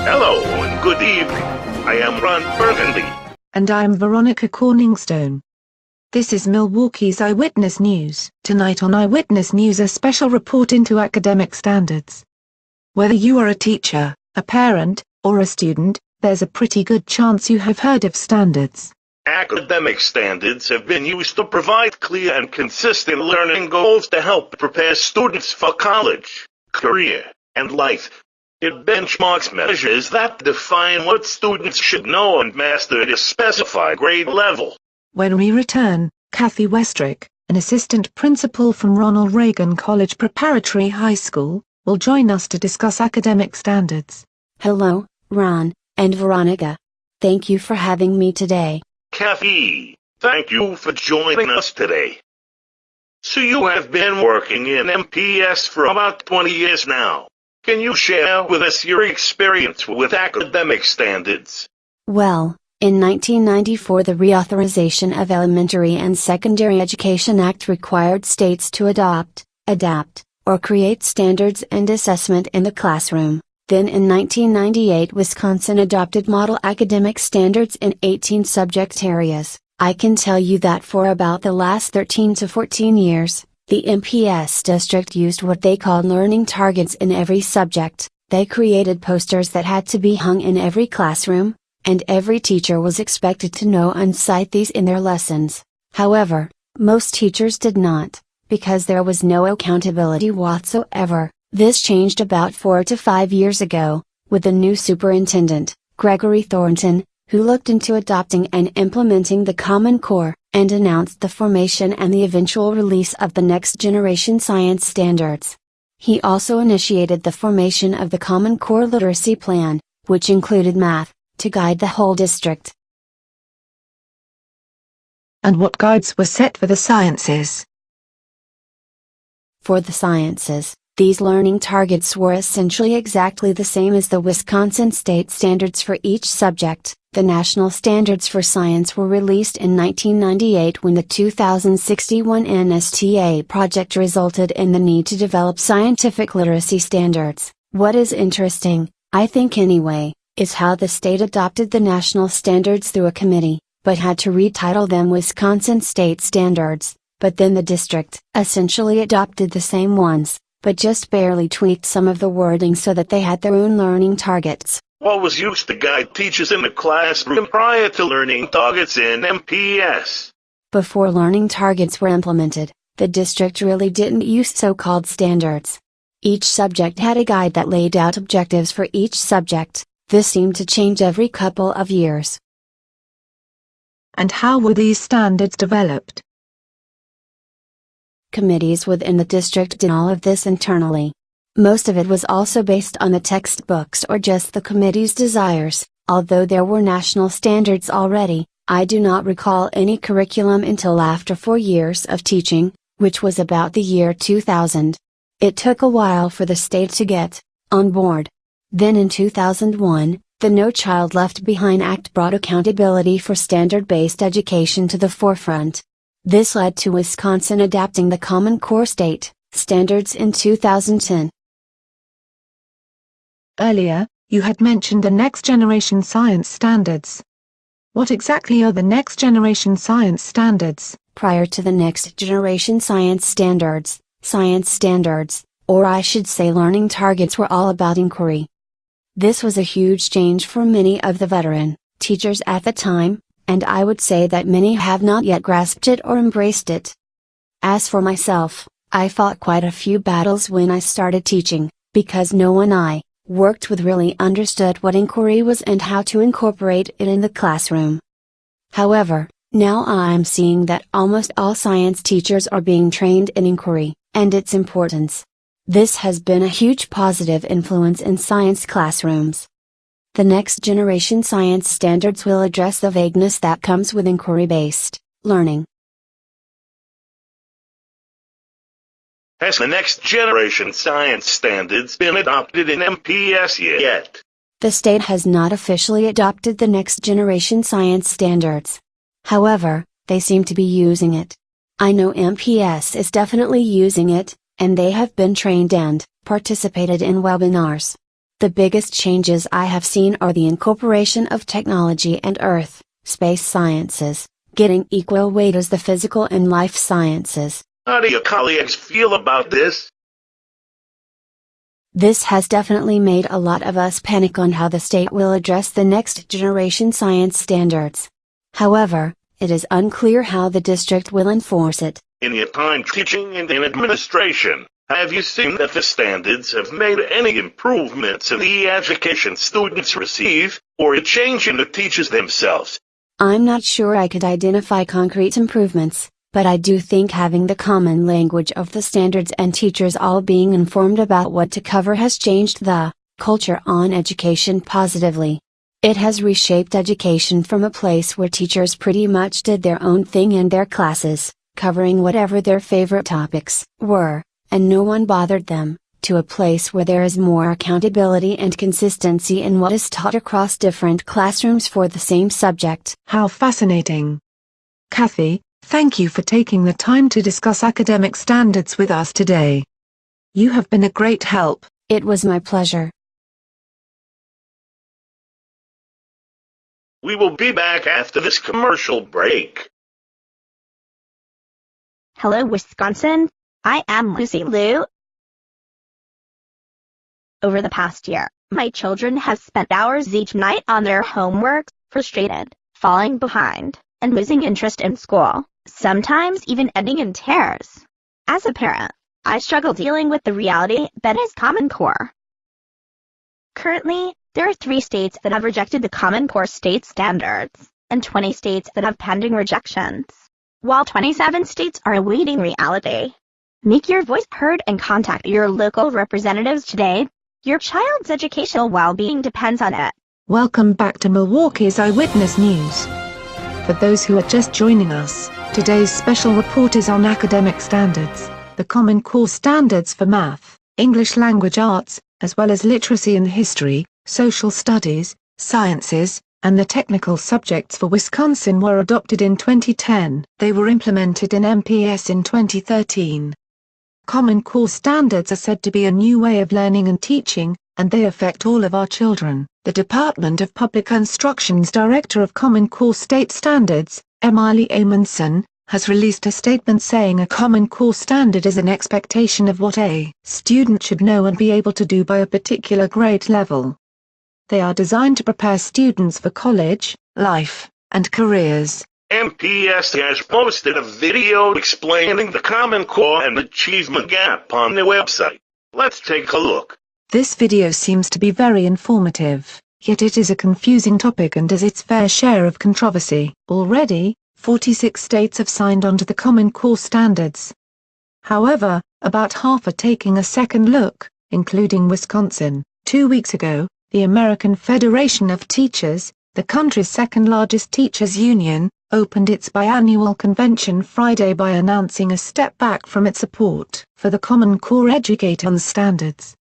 Hello and good evening. I am Ron Burgundy. And I'm Veronica Corningstone. This is Milwaukee's Eyewitness News. Tonight on Eyewitness News, a special report into academic standards. Whether you are a teacher, a parent, or a student, there's a pretty good chance you have heard of standards. Academic standards have been used to provide clear and consistent learning goals to help prepare students for college, career, and life. It benchmarks measures that define what students should know and master at a specified grade level. When we return, Kathy Westrick, an assistant principal from Ronald Reagan College Preparatory High School, will join us to discuss academic standards. Hello, Ron and Veronica. Thank you for having me today. Kathy, thank you for joining us today. So you have been working in MPS for about 20 years now. Can you share with us your experience with academic standards? Well, in 1994 the Reauthorization of Elementary and Secondary Education Act required states to adopt, adapt, or create standards and assessment in the classroom. Then in 1998 Wisconsin adopted model academic standards in 18 subject areas. I can tell you that for about the last 13 to 14 years, the MPS district used what they called learning targets in every subject. They created posters that had to be hung in every classroom, and every teacher was expected to know and cite these in their lessons. However, most teachers did not, because there was no accountability whatsoever. This changed about 4 to 5 years ago, with the new superintendent, Gregory Thornton, who looked into adopting and implementing the Common Core, and announced the formation and the eventual release of the Next Generation Science Standards. He also initiated the formation of the Common Core Literacy Plan, which included math, to guide the whole district. And what guides were set for the sciences? For the sciences, these learning targets were essentially exactly the same as the Wisconsin state standards for each subject. The national standards for science were released in 1998 when the 2061 NSTA project resulted in the need to develop scientific literacy standards. What is interesting, I think anyway, is how the state adopted the national standards through a committee, but had to retitle them Wisconsin State Standards, but then the district essentially adopted the same ones, but just barely tweaked some of the wording so that they had their own learning targets. What was used to guide teachers in the classroom prior to learning targets in MPS? Before learning targets were implemented, the district really didn't use so-called standards. Each subject had a guide that laid out objectives for each subject. This seemed to change every couple of years. And how were these standards developed? Committees within the district did all of this internally. Most of it was also based on the textbooks or just the committee's desires. Although there were national standards already, I do not recall any curriculum until after 4 years of teaching, which was about the year 2000. It took a while for the state to get on board. Then in 2001, the No Child Left Behind Act brought accountability for standard-based education to the forefront. This led to Wisconsin adopting the Common Core state standards in 2010. Earlier, you had mentioned the Next Generation Science Standards. What exactly are the Next Generation Science Standards? Prior to the Next Generation Science Standards, or I should say learning targets, were all about inquiry. This was a huge change for many of the veteran teachers at the time, and I would say that many have not yet grasped it or embraced it. As for myself, I fought quite a few battles when I started teaching, because no one I worked with really understood what inquiry was and how to incorporate it in the classroom. However, now I'm seeing that almost all science teachers are being trained in inquiry, and its importance. This has been a huge positive influence in science classrooms. The Next Generation Science Standards will address the vagueness that comes with inquiry-based learning. Has the Next Generation Science Standards been adopted in MPS yet? The state has not officially adopted the Next Generation Science Standards. However, they seem to be using it. I know MPS is definitely using it, and they have been trained and participated in webinars. The biggest changes I have seen are the incorporation of technology and earth, space sciences, getting equal weight as the physical and life sciences. How do your colleagues feel about this? This has definitely made a lot of us panic on how the state will address the next generation science standards. However, it is unclear how the district will enforce it. In your time teaching and in administration, have you seen that the standards have made any improvements in the education students receive, or a change in the teachers themselves? I'm not sure I could identify concrete improvements, but I do think having the common language of the standards and teachers all being informed about what to cover has changed the culture on education positively. It has reshaped education from a place where teachers pretty much did their own thing in their classes, covering whatever their favorite topics were, and no one bothered them, to a place where there is more accountability and consistency in what is taught across different classrooms for the same subject. How fascinating. Kathy, thank you for taking the time to discuss academic standards with us today. You have been a great help. It was my pleasure. We will be back after this commercial break. Hello, Wisconsin. I am Lucy Liu. Over the past year, my children have spent hours each night on their homework, frustrated, falling behind, and losing interest in school, sometimes even ending in tears. As a parent, I struggle dealing with the reality that is Common Core. Currently, there are 3 states that have rejected the Common Core state standards, and 20 states that have pending rejections, while 27 states are awaiting reality. Make your voice heard and contact your local representatives today. Your child's educational well-being depends on it. Welcome back to Milwaukee's Eyewitness News. For those who are just joining us, today's special report is on academic standards, the Common Core standards for math, English language arts, as well as literacy and history, social studies, sciences, and the technical subjects for Wisconsin were adopted in 2010. They were implemented in MPS in 2013. Common Core standards are said to be a new way of learning and teaching, and they affect all of our children. The Department of Public Instruction's Director of Common Core State Standards, Emily Amundson, has released a statement saying a Common Core standard is an expectation of what a student should know and be able to do by a particular grade level. They are designed to prepare students for college, life, and careers. MPS has posted a video explaining the Common Core and Achievement Gap on their website. Let's take a look. This video seems to be very informative, yet it is a confusing topic and has its fair share of controversy. Already, 46 states have signed on to the Common Core standards. However, about half are taking a second look, including Wisconsin. 2 weeks ago, the American Federation of Teachers, the country's second-largest teachers' union, opened its biannual convention Friday by announcing a step back from its support for the Common Core education standards.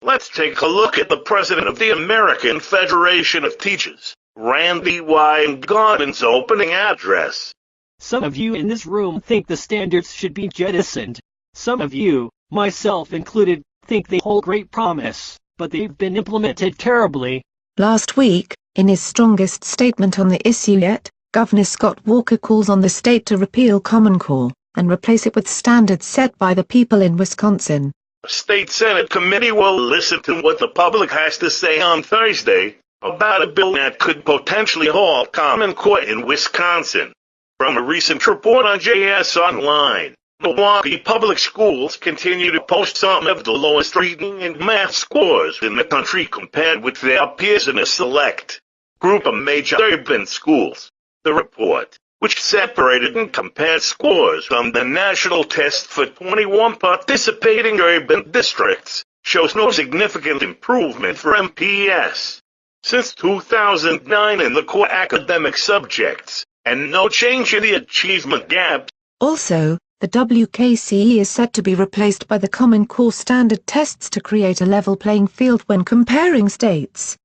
Let's take a look at the president of the American Federation of Teachers, Randy Weingarten's opening address. Some of you in this room think the standards should be jettisoned. Some of you, myself included, think they hold great promise, but they've been implemented terribly. Last week, in his strongest statement on the issue yet, Governor Scott Walker calls on the state to repeal Common Core and replace it with standards set by the people in Wisconsin. The State Senate committee will listen to what the public has to say on Thursday about a bill that could potentially halt Common Core in Wisconsin. From a recent report on JS Online, Milwaukee Public Schools continue to post some of the lowest reading and math scores in the country compared with their peers in a select group of major urban schools. The report, which separated and compared scores from the national test for 21 participating urban districts, shows no significant improvement for MPS since 2009 in the core academic subjects, and no change in the achievement gap. Also, the WKCE is set to be replaced by the Common Core standard tests to create a level playing field when comparing states.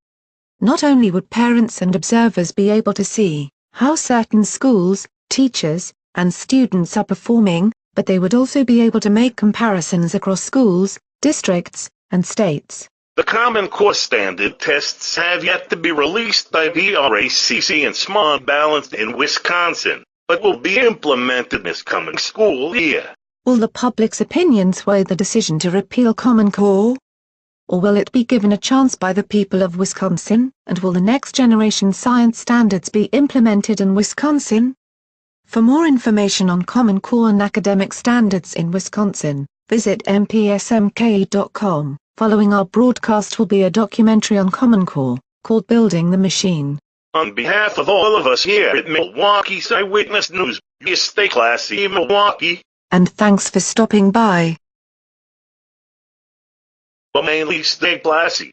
Not only would parents and observers be able to see how certain schools, teachers, and students are performing, but they would also be able to make comparisons across schools, districts, and states. The Common Core standard tests have yet to be released by BRACC and Smart Balanced in Wisconsin, but will be implemented this coming school year. Will the public's opinion sway the decision to repeal Common Core? Or will it be given a chance by the people of Wisconsin, and will the next generation science standards be implemented in Wisconsin? For more information on Common Core and academic standards in Wisconsin, visit mpsmk.com. Following our broadcast will be a documentary on Common Core, called Building the Machine. On behalf of all of us here at Milwaukee's Eyewitness News, you stay classy, Milwaukee. And thanks for stopping by. But mainly stay classy.